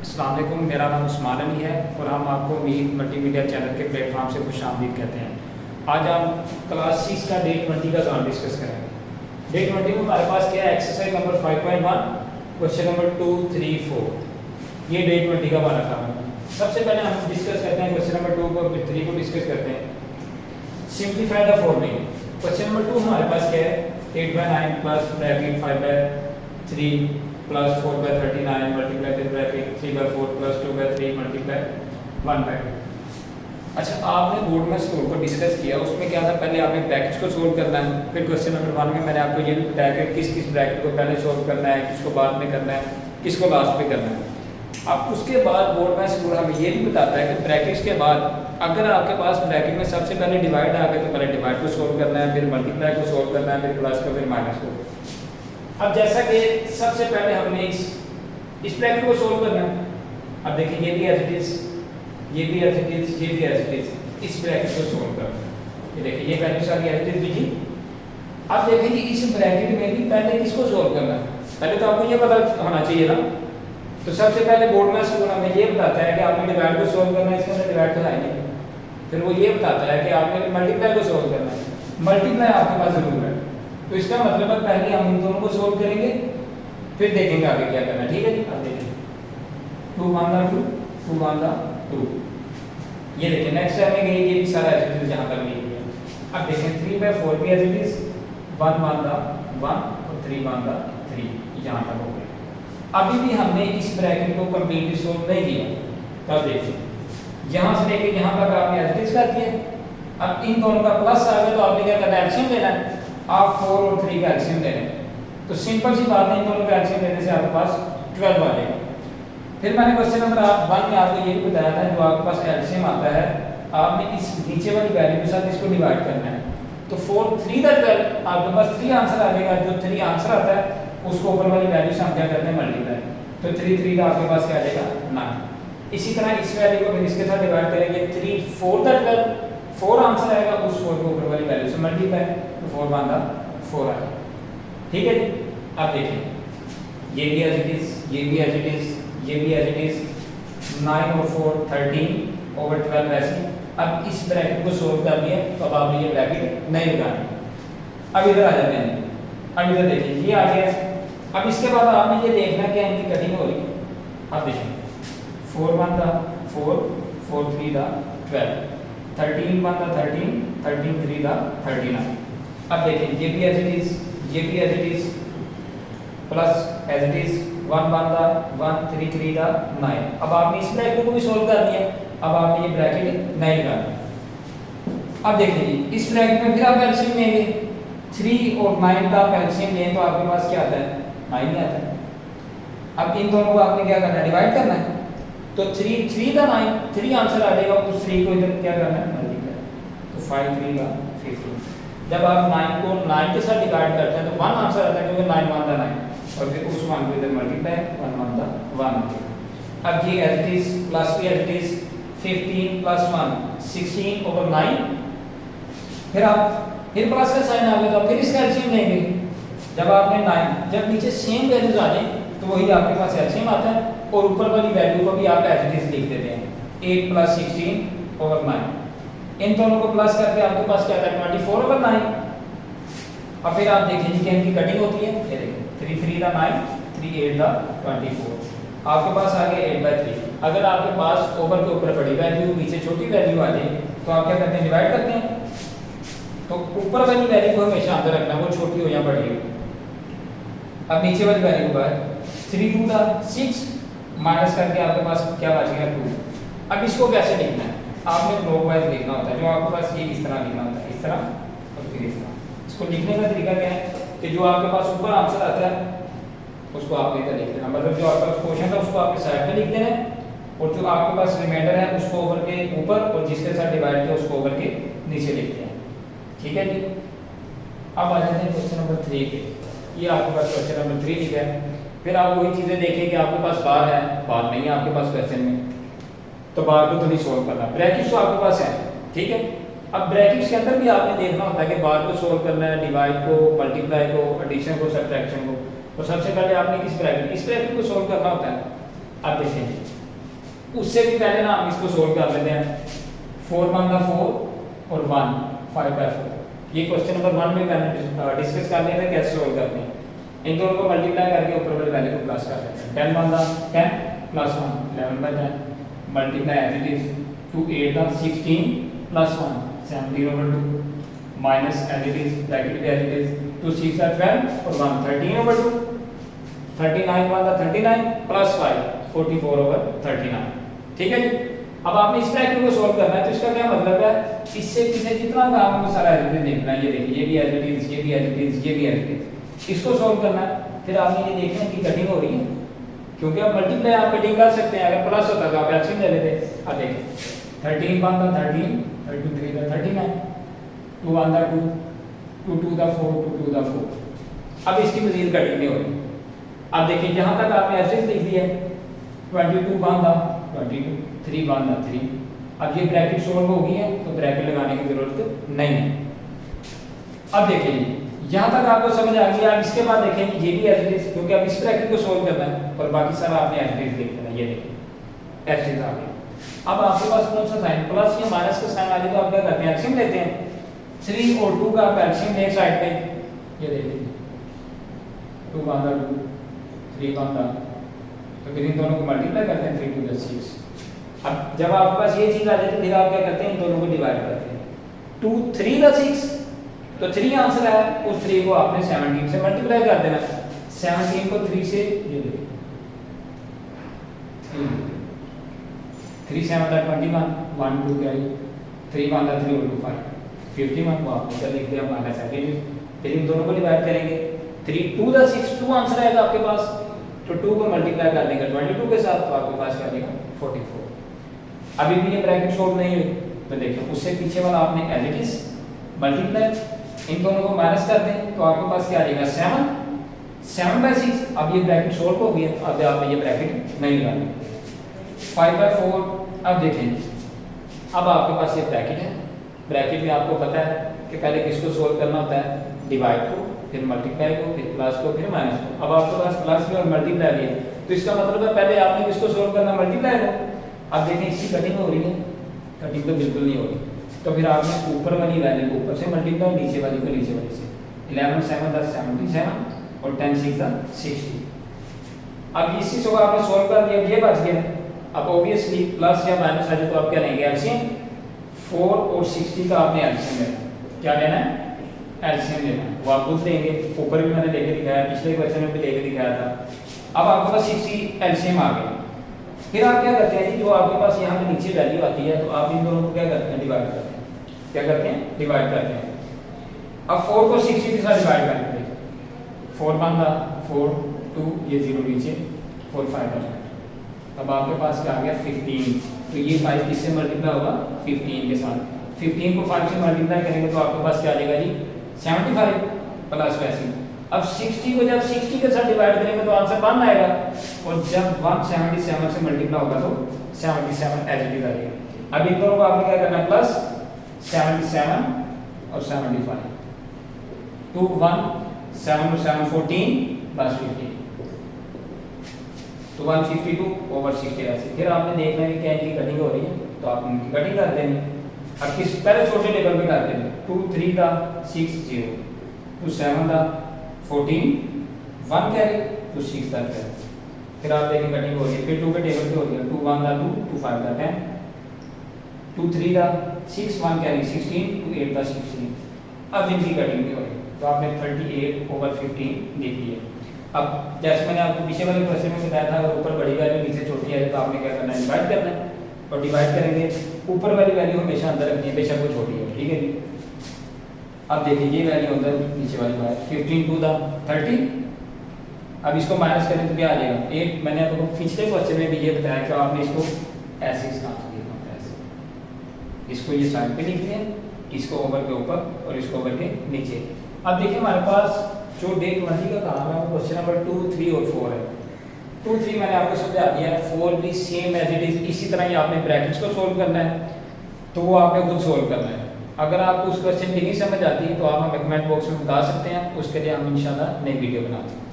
अस्सलाम वालेकुम, मेरा नाम उस्मान अली है और हम आपको मीर मल्टीमीडिया चैनल के प्लेटफॉर्म से खुशामदीद कहते हैं। आज हम क्लास 6 का डे 20 का काम डिस्कस करेंगे। डे 20 में हमारे पास क्या है, एक्सरसाइज नंबर 5.1 क्वेश्चन नंबर 2, 3, 4। ये डे 20 का हमारा काम है। सबसे पहले हम डिस्कस करते हैं क्वेश्चन नंबर 2 को, फिर 3 को डिस्कस करते हैं। Simplify the following. Question number 2 हमारे पास क्या है, 8/9 plus bracket 5/3 plus 4/39 multiply with bracket 3/4 plus 2/3 multiply 1/2। अच्छा, आपने बोर्ड में सोल्व को डिस्कस किया, उसमें क्या था, पहले आपने ब्रैकेट्स को सोल्व करना है। फिर क्वेश्चन नंबर 1 में मैंने आपको ये भी बताया कि किस किस ब्रैकेट को पहले सोल्व करना है, किसको बाद में करना है, किसको लास्ट में करना है। अब उसके बाद बोर्ड में स्कूल हमें ये भी बताता है कि ब्रैकेट्स के बाद अगर आपके पास ब्रैकेट में सबसे पहले डिवाइड आ गए तो पहले डिवाइड को सोल्व करना है, फिर मल्टीप्लाई को सोल्व करना है, फिर प्लस को, फिर माइनस को। अब जैसा कि सबसे पहले हमने इस ब्रैकेट को सोल्व करना है। अब देखिए, ये भी एज इट इज, ये भी एज इट इज, ये भी एज इट इज, इस ब्रैकेट को सोल्व करना है। ये देखिए, ये वैल्यू सारी एज इट इज लिखी। अब देखिए जी, इस ब्रैकेट में भी पहले किसको सोल्व करना है, पहले तो आपको ये पता होना चाहिए ना। तो सबसे पहले बोर्ड में स्कूल हमें ये बताता है कि आपने डिवाइड को सोल्व करना है, इसके अंदर डिवाइड तो है नहीं। फिर वो ये बताता है कि आपने मल्टीप्लाई को सोल्व करना है। मल्टीप्लाई आपके पास जरूर है, तो इसका मतलब है पहले हम इन दोनों को सोल्व करेंगे, फिर देखेंगे आगे क्या करना है। ठीक है जी, अब देखिए 2 1 2 2 1 2। ये देखिए नेक्स्ट स्टेप में गई, ये भी सारा एज इट इज जहां तक लिख दिया। अब देखें 3/4 भी एज इट इज, 1 1 1 और 3 1 3, यहां तक हो गया। अभी भी हमने इस ब्रैकेट को कंप्लीटली सोल्व नहीं किया। तब देखिए यहां से लेके यहां तक आपने एज इट इज कर दिया। अब इन दोनों का प्लस आ गया तो आपने क्या करना है, एलसीएम लेना है। आप 4 और 3 का एलसीएम ले रहे हैं, तो सिंपल सी बात है, इन दोनों का एलसीएम लेने से आपके पास 12 आ जाएगा। फिर मैंने क्वेश्चन नंबर 1 में आपको ये भी बताया था, जो आपके पास एलसीएम आता है, आपने इस नीचे वाली वैल्यू के साथ इसको डिवाइड करना है। तो 4 3 12 आपके पास 3 आंसर आ जाएगा। जो 3 आंसर आता है उसको ऊपर वाली वैल्यू से हम क्या करते हैं, मल्टीप्लाई। तो 3 3 का आपके पास क्या आ जाएगा, 9। इसी तरह इस वैल्यू को फिर इसके साथ डिवाइड करेंगे, 3 4 12 4 आंसर आएगा, उस 4 को ऊपर वाली वैल्यू से मल्टीप्लाई, तो 4 1 4 आएगा। ठीक है जी, अब देखिए ये भी एज इट इज, ये भी एज इट इज, ये भी एज इट इज, 9 और 4 13 ओवर 12 ऐसे। अब इस ब्रैकेट को सोल्व कर दिया, तो अब आपने ये ब्रैकेट नहीं लगानी। अब इधर आ जाते हैं। अब इधर देखिए, ये आ गया। अब इसके बाद आपने ये देखना क्या इनकी कटिंग हो रही है। अब देखिए 4 1 4 4 3 12, 13 1 13 13 3 39। अब देखिए ये भी एज इट इज, ये भी as it is, plus as it is 1 1 1 3 3 9। अब आपने इस ब्रैकेट को भी सोल्व कर दिया। अब आपने ये ब्रैकेट नहीं लगाना। अब देखिए जी, इस ब्रैकेट में फिर आप एलसीएम लेंगे। 3 और 9 का आप एलसीएम लें तो आपके पास क्या आता है, 9 आता है। अब इन दोनों को आपने क्या करना है, डिवाइड करना है। तो 3 3 9, 3 आंसर आ जाएगा, उस 3 को इधर क्या करना है, मल्टीप्लाई। तो 5 3 15। जब आप 9 को 9 के साथ डिवाइड करते हैं तो 1 आंसर आता है, क्योंकि 9 1 9, और फिर उस 1 को इधर मल्टीप्लाई, 1 1 1। अब ये एज इट इज, प्लस भी एज इट इज, 15 + 1 16 ओवर 9। फिर आप फिर प्लस का साइन आ गया, तो फिर इसका एलसीएम लेंगे। जब आपने 9, जब नीचे सेम वैल्यूज आ जाए तो वही आपके पास एलसीएम आता है, और ऊपर वाली वैल्यू को भी आप एज इट इज लिख देते हैं, 8 + 16 ओवर 9। इन दोनों को प्लस करके आपके पास क्या आता है, 24 ओवर 9। अब फिर आप देखिए कि इनकी कटिंग होती है। ये देखिए 3 3 9 3 8 24। आपके पास आ गया 8/3। अगर आपके पास ओवर के ऊपर बड़ी वैल्यू, नीचे छोटी वैल्यू आ जाए, तो आप क्या करते हैं, डिवाइड करते हैं। तो ऊपर वाली वैल्यू को हमेशा अंदर रखना, वो छोटी हो या बड़ी हो। अब नीचे वाली वैल्यू को 3 2 6 माइनस करके आपके पास क्या बचेगा, 2। अब इसको कैसे लिखना है, आपने क्लॉकवाइज लिखना होता है। जो आपके पास ये इस तरह लिखना होता है, इस तरह और फिर इस तरह। इसको लिखने का तरीका क्या है कि जो आपके पास ऊपर आंसर आता है उसको आपने इधर लिख देना, मतलब जो आपका क्वेश्चन था उसको आपके साइड में लिख देना है, और जो आपके पास रिमाइंडर है उसको ओवर के ऊपर, और जिसके साथ डिवाइड किया उसको ओवर के नीचे लिखते हैं। ठीक है जी, अब आ जाते हैं क्वेश्चन नंबर 3 पे। ये आपके पास क्वेश्चन नंबर 3 लिखा है। फिर आप वही चीज़ें देखिए कि आपके पास बार है, बार नहीं है आपके पास क्वेश्चन में, तो बार को तो नहीं सोल्व करना। ब्रैकेट्स तो आपके पास है, ठीक है। अब ब्रैकेट्स के अंदर भी आपने देखना होता है कि बार को सोल्व करना है, डिवाइड को, मल्टीप्लाई को, एडिशन को, सब्ट्रैक्शन को। तो सबसे पहले आपने इस ब्रैकेट को सोल्व करना होता है। अब देखें उससे भी पहले ना हम इसको सोल्व कर लेते हैं। 4 1 4 और 1 5/4, ये क्वेश्चन नंबर 1 में मैंने डिस्कस कर लिया था कैसे सोल्व करते हैं। इन दोनों को मल्टीप्लाई करके ऊपर वाली वैल्यू को प्लस कर देते हैं। 10 1 10 plus 1 11/10 multiply as it is two 8 16 plus 1 17/2 minus as it is bracket as it is 2 6 12 और 1 13/2 39 1 39 प्लस 5 44/39। ठीक है जी। अब आपने इस ब्रैकेट को सोल्व करना है तो इसका क्या मतलब है, इससे पीछे जितना काम आपको सारा एज इट इज देखना है। ये देखिए ये भी एज इट इज, ये भी एज इट इज, ये भी एज इट इज, इसको सोल्व करना है। फिर आपने ये देखना है कि कटिंग हो रही है, क्योंकि आप मल्टीप्लाई आप कटिंग कर सकते हैं। अगर प्लस होता तो आप एलसीएम ले लेते। अब देखिए 13 1 13 32 3 39 2 1 2 2 2 4 2 2 4। अब इसकी मजीद कटिंग नहीं हो रही। अब देखिए जहां तक आपने एवरेज लिख दिया है 22 1 22 3 1 3। अब ये ब्रैकेट सोल्व हो गई है तो ब्रैकेट लगाने की जरूरत नहीं है। अब देखिए यहाँ तक आपको समझ आ गया। अब इसके बाद देखें ये भी एवरेज, क्योंकि अब इस ब्रैकेट को सोल्व करना है और बाकी सारा आपने एवरेज लिख देना। ये देखिए एवरेज आ गया। अब आपके पास कौन सा साइन प्लस या माइनस का साइन आ जाए तो आप क्या करते हैं, एलसीएम लेते हैं। 3 और 2 का आप एलसीएम एक साइड पे, ये देखिए 2 1 2 3 1 तो फिर इन दोनों को मल्टीप्लाई करते हैं 3 2 6। अब जब आपके पास ये चीज आ जाती है फिर आप क्या करते हैं, इन दोनों को डिवाइड करते हैं। 2 3 6 तो 3 आंसर है, उस 3 को आपने 17 से मल्टीप्लाई कर देना। 17 को 3 से, ये देखिए 3 7 21 1 2 कैरी 3 1 3 और 2 5 51 को आपने क्या लिख दिया माइनस है। फिर इन दोनों को डिवाइड करेंगे। 3 2 6 2 आंसर आएगा आपके पास, तो 2 को मल्टीप्लाई कर देंगे 22 के साथ तो आपके पास क्या आएगा 44। अभी भी ये ब्रैकेट सोल्व नहीं हुई तो देखिए उससे पीछे वाला आपने एज इट इज मल्टीप्लाई, इन दोनों को माइनस कर दें तो आपके पास क्या आ जाएगा 7/6। अब ये ब्रैकेट सोल्व हो गया, अब आप ये ब्रैकेट नहीं लगाएंगे। 5/4। अब देखें अब आपके पास ये ब्रैकेट है। ब्रैकेट में आपको पता है कि पहले किसको सोल्व करना होता है, डिवाइड को, फिर मल्टीप्लाई को, फिर प्लस को, फिर माइनस को। अब आपके पास प्लस भी और मल्टीप्लाई भी है तो इसका मतलब है पहले आपने किसको सोल्व करना, मल्टीप्लाई को। अब देखें इसकी कटिंग हो रही है, कटिंग तो बिल्कुल नहीं हो रही, तो फिर आपने ऊपर वाली वैल्यू को ऊपर से मल्टीप्लाई, नीचे वाली को नीचे वाली से। 11 7 77 और 10 6 60। अब इसी को आपने सोल्व कर दिया, ये बच गया। अब ऑब्वियसली प्लस या माइनस आ जाए तो आप क्या लेंगे, एलसीएम। 4 और 60 का आपने एलसीएम लेना। क्या लेना है, एलसीएम लेना है। वो आप खुद लेंगे, ऊपर भी मैंने लेके दिखाया, पिछले क्वेश्चन में भी लेके दिखाया था। अब आपके पास 60 एलसीएम आ गया। फिर आप क्या करते हैं जी, जो आपके पास यहाँ पे नीचे वैल्यू आती है तो आप इन दोनों को क्या करते हैं, डिवाइड करते हैं। क्या करते हैं, डिवाइड करते हैं। अब 4 को 60 के साथ डिवाइड करेंगे। 4 1 4 2 ये 0 नीचे 4 5। अब आपके पास क्या आ गया 15। तो ये 5 किससे मल्टीप्लाई होगा, 15 के साथ। 15 को 5 से मल्टीप्लाई करेंगे तो आपके पास क्या आ जाएगा जी 75 प्लस 80। अब 60 को जब 60 के साथ डिवाइड करेंगे तो आंसर 1 आएगा, और जब 177 से मल्टीप्लाई होगा तो 77 एज इट इज आ जाएगा। अब इन दोनों को आपने क्या करना है, प्लस 77 और 75। 2 1 7 और 7 14 प्लस 15 तो 152 ओवर 60 ऐसे। फिर आपने देखना है कि क्या इनकी कटिंग हो रही है तो आप इनकी कटिंग कर देंगे। अब किस पहले छोटे टेबल पे करते हैं। 2 3 था 6 0 2 7 था 14 1 कैरी 2 6 था 12। फिर आप देखें कटिंग हो रही है। फिर 2 के टेबल पे हो गया 2 1 था 2 2 5 था 10 2 3 था 6 1 कैरी 16 2 8 था 16। अब इनकी कटिंग भी हो रही है तो आपने 38 ओवर 15 लिख लिया। अब जैसे मैंने आपको पीछे वाले क्वेश्चन में बताया था, अगर ऊपर बड़ी वैल्यू नीचे छोटी है तो आपने क्या करना है, डिवाइड करना है। और डिवाइड करेंगे, ऊपर वाली वैल्यू हमेशा अंदर रखनी है, बेशक वो छोटी है। ठीक है जी। अब देखिए ये वैल्यू अंदर, नीचे वाली बात 15 2 था 30। अब इसको माइनस करें तो क्या आ जाएगा 8। मैंने आपको पिछले क्वेश्चन में भी ये बताया कि आपने इसको ऐसे इसका आंसर लिखना होता है, ऐसे इसको ये साइड पे लिख दिया, इसको ओवर के ऊपर और इसको ओवर के नीचे। अब देखिए हमारे पास जो डे 20 का काम है वो क्वेश्चन नंबर 2 3 और 4 है। 2 3 मैंने आपको समझा दिया है। 4 भी सेम एज इट इज इसी तरह ही आपने ब्रैकेट्स को सोल्व करना है, तो वो आपने खुद सोल्व करना है। अगर आपको उस क्वेश्चन की नहीं समझ आती तो आप हमें कमेंट बॉक्स में बता सकते हैं, उसके लिए हम इंशाल्लाह नई वीडियो बनाते हैं।